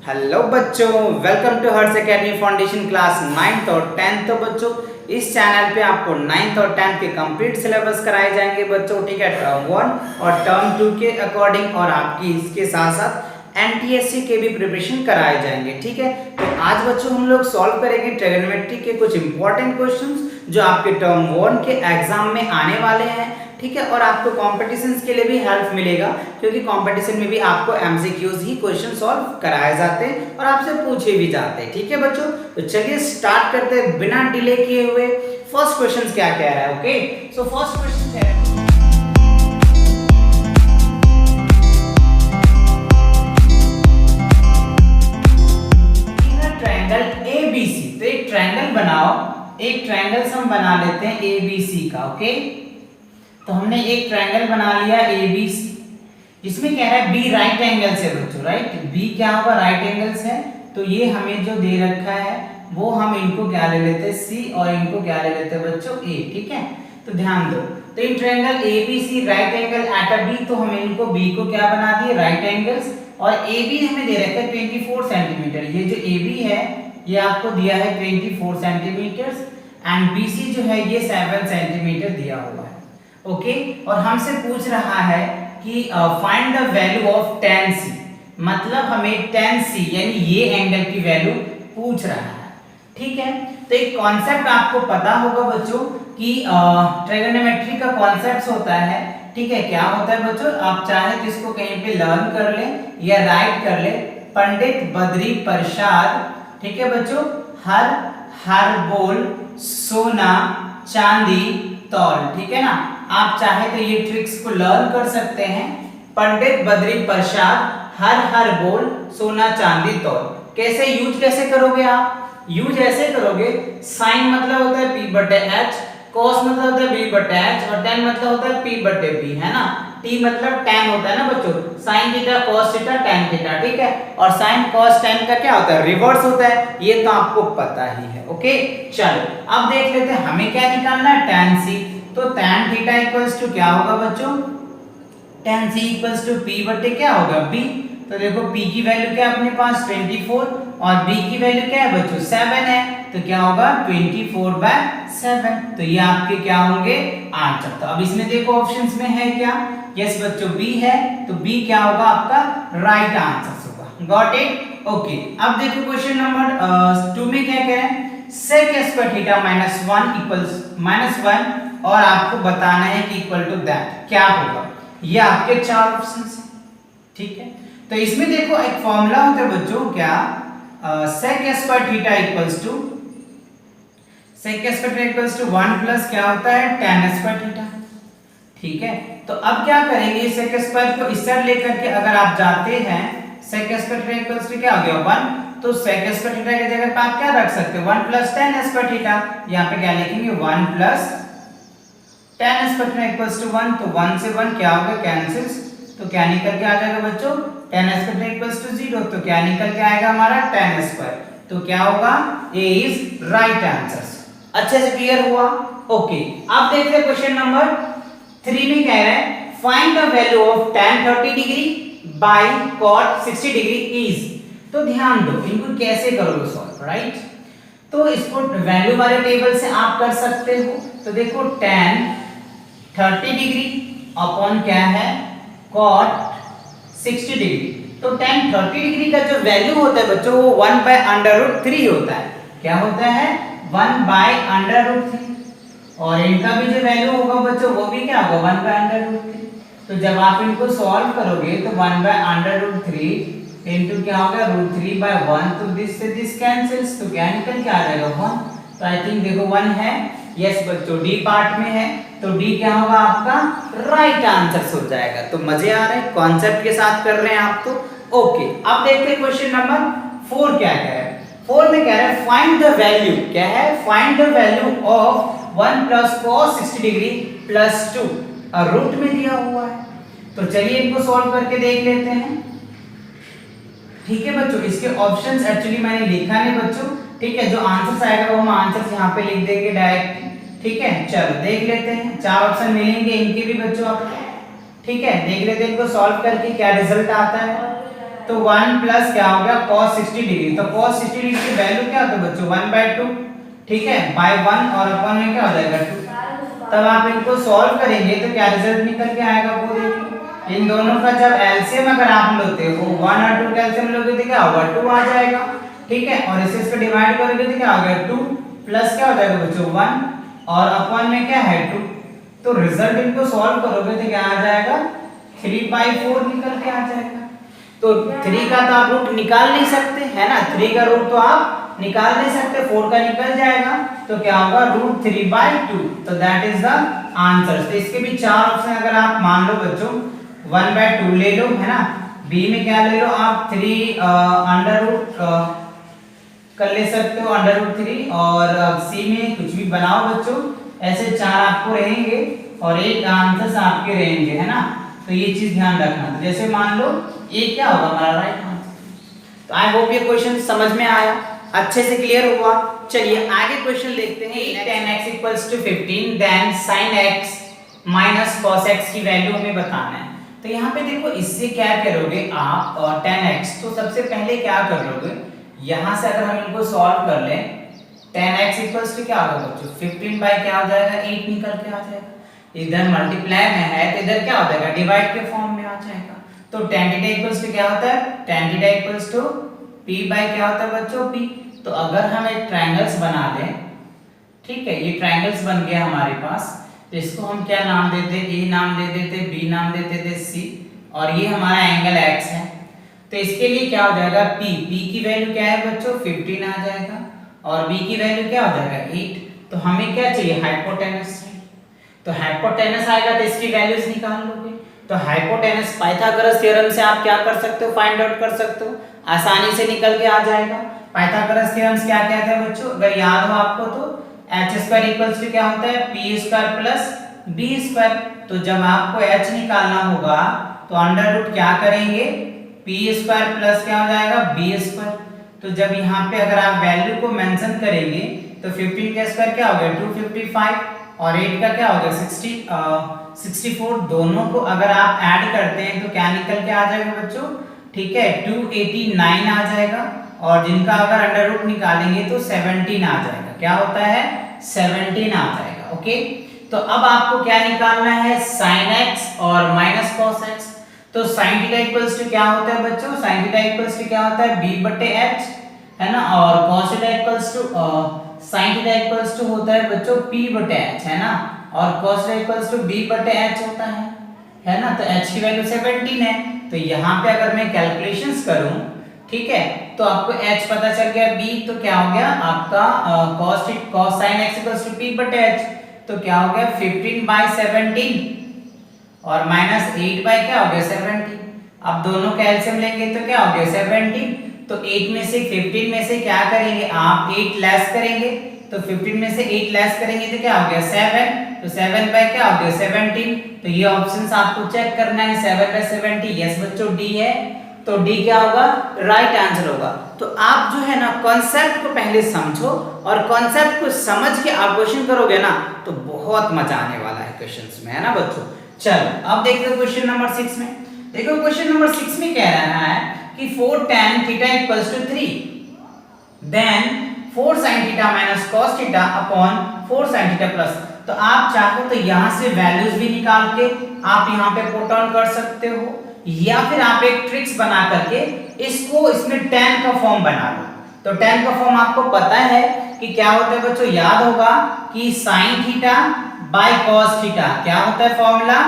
Hello बच्चों, welcome to Harsh academy foundation class 9th और 10th। तो बच्चों इस चैनल पे आपको 9th और 10th के कंप्लीट सिलेबस कराए जाएंगे बच्चों, ठीक है। टर्म 1 और टर्म 2 के अकॉर्डिंग और आपकी इसके साथ साथ एनटीएससी के भी प्रिपरेशन कराए जाएंगे, ठीक है। तो आज बच्चों हम लोग सॉल्व करेंगे ट्रिग्नोमेट्री के कुछ इंपॉर्टेंट क्वेश्चंस जो आपके टर्म 1 के एग्जाम में आने वाले हैं, ठीक है। और आपको कॉम्पिटिशन्स के लिए भी हेल्प मिलेगा क्योंकि कंपटीशन में भी आपको एमसीक्यूज ही क्वेश्चन सॉल्व कराए जाते हैं और आपसे पूछे भी जाते हैं, ठीक है बच्चों। तो चलिए स्टार्ट करते हैं बिना डिले किए हुए। फर्स्ट क्वेश्चन क्या कह रहा है, ओके। सो फर्स्ट क्वेश्चन कह रहा है ट्रायंगल एबीसी। तो एक ट्रायंगल बनाओ, एक ट्रायंगल हम बना लेते हैं एबीसी का, ओके। तो हमने एक ट्रायंगल बना लिया एबीसी, जिसमें क्या है बी राइट एंगल से बच्चों, राइट। बी क्या होगा, राइट एंगल्स है। तो ये हमें जो दे रखा है वो हम इनको क्या ले लेते हैं, सी, और इनको क्या ले लेते हैं बच्चों, ए, ठीक है। तो ध्यान दो, तो इन triangle ABC right angle at a B, तो हम इनको बी को क्या बना दिए, राइट एंगल्स। और AB हमें दे रखा है 24 सेंटीमीटर। ये जो AB है ये आपको दिया है 24 सेंटीमीटर एंड BC जो है ये 7 सेंटीमीटर दिया हुआ है, ओके। और हमसे पूछ रहा है कि find the value of tan C, मतलब हमें tan C यानी ये एंगल की वैल्यू पूछ रहा है, ठीक है। तो एक कॉन्सेप्ट आपको पता होगा बच्चों कि ट्रिग्नोमेट्री का कॉन्सेप्ट होता है, ठीक है। क्या होता है बच्चों, आप चाहे तो इसको कहीं पे लर्न कर ले या राइट कर ले। पंडित बद्री प्रसाद, ठीक है बच्चों, हर बोल सोना चांदी तौल, ठीक है ना। आप चाहे तो ये ट्रिक्स को लर्न कर सकते हैं। पंडित बद्री प्रसाद हर बोल सोना चांदी तौल। कैसे यूज कैसे करोगे आप, यूज ऐसे करोगे, साइन मतलब होता है P बटे H, cos मतलब होता है B बटे H, और tan मतलब होता है P बटे B, है ना। T मतलब tan होता है ना बच्चों, sin theta cos theta tan theta, ठीक है। और sin cos tan का क्या होता है, रिवर्स होता है, ये तो आपको पता ही है, ओके। चलो अब देख लेते हैं हमें क्या निकालना है, tan C। तो tan थीटा इक्वल्स टू क्या होगा बच्चों, tan C equals to P बटे क्या होगा B। तो देखो P की वैल्यू क्या है अपने पास 24 और B की वैल्यू क्या है बच्चों 7 है। तो क्या होगा 24/7। तो ये आपके क्या होंगे आंसर। तो अब इसमें देखो ऑप्शंस में है क्या, यस बच्चों B है, तो B क्या होगा आपका राइट आंसर होगा। Got it, okay. अब देखो क्वेश्चन नंबर 2 में क्या कह रहे हैं, sec स्क्वायर थीटा -1 इक्वल्स -1 और आपको बताना है कि इक्वल टू दैट क्या होगा। ये आपके चार ऑप्शंस हैं, ठीक है। तो इसमें देखो एक फॉर्मूला होता है बच्चों, क्या sec square theta equals to 1 plus क्या होता है tan स्क्वायर थीटा, ठीक है। तो अब क्या करेंगे, sec स्क्वायर को इस साइड लेकर के अगर आप जाते हैं sec square theta equals to क्या हो गया 1, तो sec स्क्वायर थीटा की जगह पे आप क्या रख सकते हो 1 प्लस tan स्क्वायर थीटा। यहाँ पे क्या लिखेंगे 1 plus tan square theta equals to 1, तो 1 से 1 क्या होगा कैंसिल्स, तो क्या निकल के आ जाएगा बच्चों tan square theta equals to 0, तो क्या निकल के आएगा हमारा tan स्क्वायर। तो क्या होगा, A इज राइट आंसर। अच्छे से क्लियर हुआ, ओके। अब देखते हैं क्वेश्चन नंबर 3 में कह रहा है find the value of tan 30 degree by cot 60 degree is. तो ध्यान दो इनको कैसे करोगे सॉल्व, राइट। तो इसको वैल्यू वाले टेबल से आप कर सकते हो। तो देखो tan 30 डिग्री अपॉन क्या है cot 60 डिग्री। तो tan 30 डिग्री का जो वैल्यू होता है बच्चों वो 1/√3 होता है। क्या होता है 1/√3। और इनका भी जो वैल्यू होगा बच्चों वो भी क्या होगा 1/√3। तो जब आप इनको सॉल्व करोगे तो 1/√3 इनटू क्या होगा √3/1, तो दिस से दिस कैंसिल्स, तो क्या निकल के आ जाएगा 1। तो आई थिंक देखो 1 है, यस बच्चों डी पार्ट में है, तो डी क्या होगा आपका राइट आंसर हो जाएगा। तो मजे आ रहे हैं, कॉन्सेप्ट के साथ कर रहे हैं आप तो, ओके। अब देखते हैं क्वेश्चन नंबर 4 क्या कह रहा है। 4 में कह रहा है फाइंड द वैल्यू, क्या है find the value of 1 plus cos 60 degree plus 2 और रूट में दिया हुआ है। तो चलिए इनको सॉल्व करके देख लेते हैं, ठीक है बच्चों। इसके ऑप्शंस एक्चुअली मैंने लिखा नहीं बच्चों, ठीक है। जो आंसर्स आएगा वो हम आंसर्स यहाँ पे लिख देंगे डायरेक्ट, ठीक है। चलो देख लेते हैं, 4 ऑप्शन मिलेंगे इनके भी बच्चों आपको, ठीक है। देख लेते हैं इनको सॉल्व करके क्या रिजल्ट आता है। तो 1 प्लस क्या हो गया cos 60 डिग्री। तो cos 60 डिग्री की वैल्यू क्या होता है बच्चों 1/2, ठीक है, बाय 1 और अपॉन में क्या हो जाएगा 2। तब आप इनको सॉल्व करेंगे तो क्या रिजल्ट निकल के आएगा वो देखिए। इन दोनों का जब एलसीएम अगर आप लेते हो 1 और 2 का एलसीएम लोगे तो क्या होगा 2 आ जाएगा, ठीक है, और इसे इसको डिवाइड करोगे तो क्या हो गया 2 प्लस क्या हो जाएगा बच्चों 1 और अपॉन में क्या है 2। तो रिजल्ट इनको सॉल्व करोगे तो क्या आ जाएगा 3/4 निकल के आ जाएगा। तो 3 का तो आप रूट निकाल नहीं सकते है ना, 3 का रूट तो आप निकाल नहीं सकते, 4 का निकल जाएगा तो क्या होगा √3/2। तो दैट इज द आंसर। तो इसके भी चार ऑप्शन अगर आप मान लो बच्चों 1/2 ले लो है ना, बी में क्या ले लो आप 3 अंडर रूट कर ले सकते हो √3 और सी में कुछ भी बनाओ बच्चों, ऐसे चार आपको रहेंगे और एक आंसर आपके रहेंगे है ना। तो ये चीज ध्यान रखना। तो जैसे मान लो ये क्या होगा हमारा राइट आंसर। तो आई होप ये क्वेश्चन समझ में आया, अच्छे से क्लियर हुआ। चलिए आगे क्वेश्चन देखते हैं। 10x = 15 then sin x - cos x की वैल्यू हमें बताना है। तो यहाँ पे देखो इससे क्या करोगे आप 10x, तो सबसे पहले क्या कर लोगे यहाँ से अगर हम इनको सॉल्व कर लें 10x = क्या होगा बच्चों 15 बाय क्या हो जाएगा 8 निकल के आ जाएगा। इधर मल्टीप्लाई में है तो इधर क्या हो जाएगा डिवाइड के फॉर्म में आ जाएगा। तो tan θ क्या होता है tan θ p बाय क्या होता है बच्चों p। तो अगर हम एक ट्रायंगल्स बना दें, ठीक है, ये ट्रायंगल्स बन गया हमारे पास, तो इसको हम क्या नाम देते a नाम दे देते, b नाम दे देते, c, और ये हमारा एंगल x है। तो इसके लिए क्या हो जाएगा p की वैल्यू क्या है बच्चों 15 आ जाएगा और b की वैल्यू क्या हो जाएगा 8। तो हमें क्या चाहिए हाइपोटेनस। तो हाइपोटेनस आएगा तो इसकी वैल्यूज निकाल लोगे। तो हाइपोटेनस पाइथागोरस थ्योरम से आप क्या कर सकते हो फाइंड आउट कर सकते हो, आसानी से निकल के आ जाएगा। पाइथागोरस थ्योरम क्या कहता है बच्चों अगर याद हो आपको तो h² क्या होता है p² + b²। तो जब आपको h निकालना होगा तो अंडर रूट क्या करेंगे p² प्लस क्या हो जाएगा b²। तो जब यहाँ पे अगर आप वैल्यू को मेंशन करेंगे तो 15 का स्क्वायर क्या हो गया 255 और 8 का क्या हो गया 64। दोनों को अगर आप ऐड करते हैं तो क्या निकल के आ जाएगा बच्चों, ठीक है 289 आ जाएगा और जिनका अगर अंडर रूट निकालेंगे तो 17 आ जाएगा। क्या होता है 17 आ जाएगा। ओके, तो अब आपको क्या निकालना है sin x और -cos x। तो sin θ क्या होता है बच्चों sin θ क्या होता है b/h है ना, और cos θ sin θ होता है बच्चों p/h है ना, और cos θ b/h होता है ना। तो h की वैल्यू 17 है। तो यहाँ पे अगर मैं कैलकुलेशंस करूं, ठीक है, तो आपको h पता चल गया, b तो क्या हो गया आपका cos sin x = p/h। तो क्या हो गया 15/17 और -8 बाय क्या हो गया 17। अब दोनों का एलसीएम लेंगे तो क्या हो गया 17। तो 8 में से 15 में से क्या करेंगे आप 8 लेस करेंगे, तो 15 में से 8 लेस करेंगे तो क्या हो गया 7। तो 7 बाय क्या हो गया 17। तो ये ऑप्शंस आपको चेक करना है 7/70। यस बच्चों डी है, तो डी क्या होगा राइट आंसर होगा। तो आप जो है ना कॉन्सेप्ट को पहले समझो और कॉन्सेप्ट को समझ के आप क्वेश्चन करोगे ना तो बहुत मजा आने वाला है क्वेश्चंस में, है ना बच्चों। चलो अब देखते हैं क्वेश्चन नंबर 6 में। देखो क्वेश्चन नंबर 6 में कह रहा है कि 4 tan θ = 3 then 4 sin θ - cos θ upon 4 sin θ plus। तो आप चाहो तो यहाँ से वैल्यूज भी निकाल के आप यहाँ पे पुट ऑन कर सकते हो, या फिर आप एक ट्रिक्स बना करके इसको इसमें tan का फॉर्म बना लो। तो tan का फॉर्म आपको पता है कि क्या होता है बच्चों, याद होगा कि sin θ / cos θ क्या होता है फॉर्मूला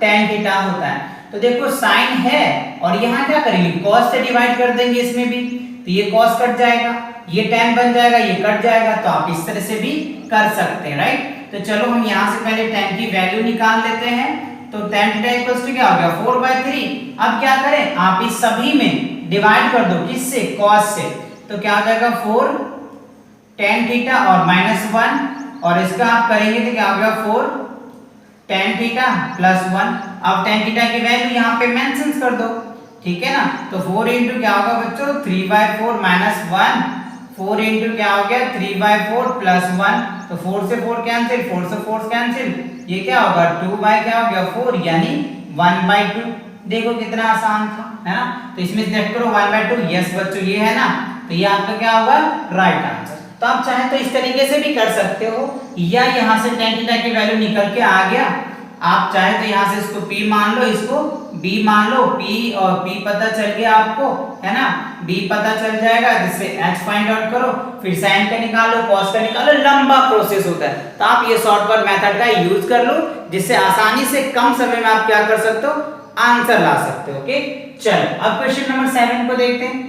tan θ होता है। तो देखो साइन है और यहाँ क्या करेंगे cos से डिवाइड कर देंगे इसमें भी, तो ये cos कट जाएगा, ये tan बन जाएगा, ये कट जाएगा। तो आप इस तरह से भी कर सकते हैं राइट। तो चलो हम यहाँ से पहले tan की वैल्यू निकाल लेते हैं। तो tan θ = क्या हो गया 4/3। अब क्या करें आप इस सभी में डिवाइड कर दो, किससे cos से। तो क्या हो जाएगा 4 tan θ और -1 और इसका आप करेंगे तो क्या हो गया 4 tan θ + 1। अब tan θ की वैल्यू यहाँ पे मेंशन कर दो, ठीक है ना। तो 4 इंटू क्या होगा बच्चों 3/4 - 1, 4 इंटू क्या हो गया 3/4 + 1। तो 4 से 4 कैंसिल, 4 से 4 कैंसिल, ये क्या होगा 2 बाय क्या हो गया 4 यानी 1/2। देखो कितना आसान था, है ना। तो इसमें चेक करो 1/2, यस बच्चों ये है ना, तो ये आपका क्या होगा राइट आंसर। तो आप चाहे तो इस तरीके से भी कर सकते हो, या यहाँ से tan थीटा की वैल्यू निकल के आ गया, आप चाहे तो यहाँ से इसको p मान लो, इसको b मान लो, p और p पता चल गया आपको, है ना, b पता चल जाएगा, जिससे h फाइंड आउट करो, फिर sin का निकालो, cos का निकालो, लंबा प्रोसेस होता है। तो आप ये शॉर्टकट मेथड का यूज कर लो, जिससे आसानी से कम समय में आप क्या कर सकते हो, आंसर ला सकते हो। ओके चलो अब क्वेश्चन नंबर 7 को देखते हैं।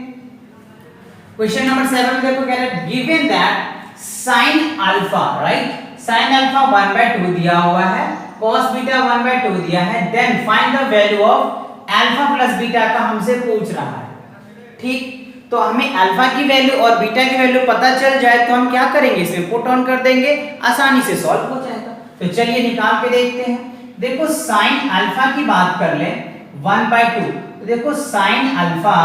क्वेश्चन नंबर 7 देखो क्या है, given that sin alpha, right, sin alpha 1/2 दिया हुआ है, cos बीटा 1/2 दिया है, then find the value of alpha plus beta का हमसे पूछ रहा है। ठीक, तो हमें अल्फा की वैल्यू और बीटा की वैल्यू पता चल जाए तो हम क्या करेंगे, इसमें पुट ऑन कर देंगे, आसानी से सॉल्व हो जाएगा। तो चलिए निकाल के देखते हैं। देखो sin अल्फा की बात कर ले 1/2, तो देखो sin अल्फा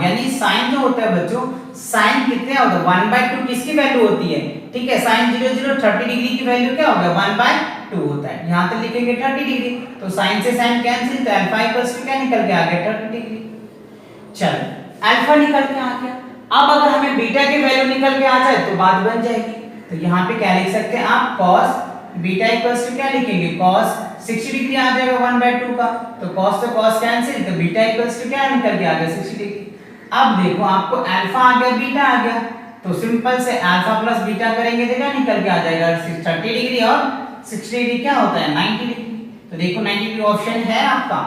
यानी sin जो होता है बच्चों, sin कितने होता है 1/2, किसकी वैल्यू होती है, ठीक है, sin 0 0 30 डिग्री की वैल्यू क्या होगा 1/2 होता है, यहां तक लिखेंगे 30 डिग्री, तो sin से sin कैंसिल, तो अल्फा इक्वल्स टू क्या निकल के आ गया 30 डिग्री। चलो अल्फा निकल के आ गया, अब अगर हमें बीटा की वैल्यू निकल के आ जाए तो बात बन जाएगी। तो यहाँ पे क्या लिख सकते हैं आप, cos बीटा इक्वल्स टू क्या लिखेंगे, cos 60 डिग्री आ जाएगा 1/2 का, तो cos से cos कैंसिल, तो बीटा इक्वल्स टू क्या निकल के आ गया 60 डिग्री। अब देखो आपको अल्फा आ गया, बीटा आ गया, तो सिंपल से अल्फा प्लस बीटा करेंगे तो क्या निकल के आ जाएगा 30 डिग्री, और 60 डिग्री क्या होता है 90 डिग्री। तो देखो 90 डिग्री ऑप्शन है आपका,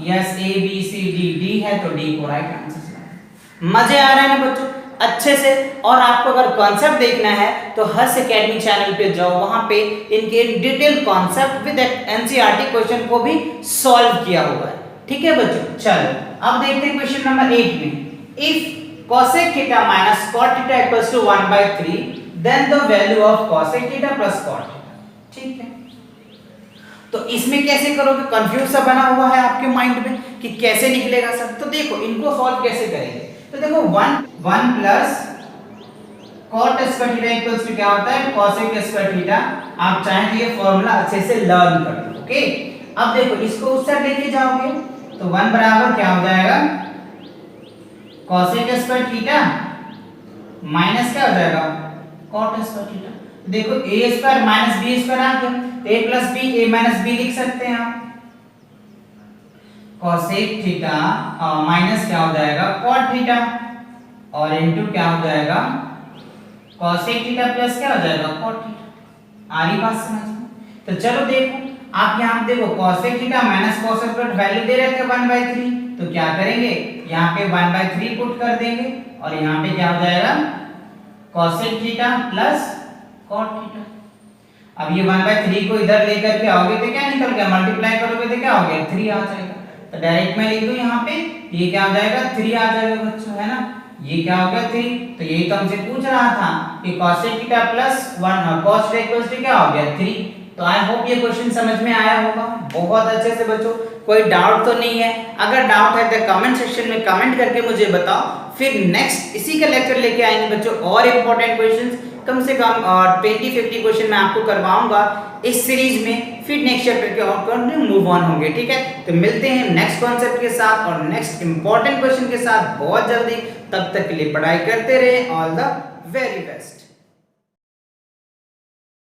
yes A B C D, D है तो डी को राइट आंसर। मजे आ रहे हैं ना बच्चों अच्छे से। और आपको अगर कॉन्सेप्ट देखना है तो हर्ष एकेडमी चैनल पे जाओ, वहां पे इनके detail concept with NCERT question को भी सॉल्व किया हुआ है। ठीक है बच्चों, चलो अब देखते हैं क्वेश्चन नंबर 8 में, if cosec theta minus cot theta equals to 1/3 then the value of cosec theta plus cot theta. ठीक है, तो इसमें कैसे करोगे, कंफ्यूज सा बना हुआ है आपके माइंड में कि कैसे निकलेगा सब। तो देखो इनको सॉल्व कैसे करेंगे, तो देखो 1 plus cot square theta equals to क्या होता है cosec स्क्वायर थीटा। आप चाहें तो ये फॉर्मूला अच्छे से लर्न कर लो। ओके, अब देखो इसको उस साइड लेके जाओगे तो 1 बराबर क्या हो जाएगा cosec स्क्वायर थीटा माइनस क्या हो जाएगा cot स्क्वायर थीटा। देखो a square minus b square आ गया, तो a plus b a minus b लिख सकते हैं आप। cosec थीटा माइनस क्या हो जाएगा cot थीटा, और इनटू क्या हो जाएगा cosec थीटा प्लस क्या हो जाएगा cot थीटा। आ रही बात समझ में? तो चलो देखो आप यहाँ देखो cosec theta minus cosec plus value दे रहे थे 1/3, तो क्या करेंगे यहाँ पे 1/3 पुट कर देंगे, और यहाँ पे क्या हो जाएगा cosec theta plus cot theta. अब ये 1/3 को इधर लेकर के आओगे तो क्या निकल गया, मल्टीप्लाई करोगे तो क्या हो गया 3 आ जाएगा। तो डायरेक्ट मैं लिख दूं यहाँ पे, ये क्या हो जाएगा 3 आ जाएगा बच्चों, है ना, ये क्या हो गया 3। तो यही तो हमसे पूछ रहा था कि cosec theta plus 1 cos theta equals to क्या हो गया 3। तो आई होप ये क्वेश्चन समझ में आया होगा बहुत अच्छे से बच्चों, कोई डाउट तो नहीं है। अगर डाउट है तो कमेंट सेक्शन में कमेंट करके मुझे बताओ, फिर नेक्स्ट इसी का लेक्चर लेके आएंगे बच्चों, और इंपॉर्टेंट क्वेश्चंस कम से कम 20-50 क्वेश्चन मैं आपको करवाऊंगा इस सीरीज में, फिर नेक्स्ट चैप्टर के और मूव ऑन होंगे। ठीक है, तो मिलते हैं नेक्स्ट कॉन्सेप्ट के साथ और नेक्स्ट इंपॉर्टेंट क्वेश्चन के साथ बहुत जल्दी। तब तक के लिए पढ़ाई करते रहे, ऑल द वेरी बेस्ट।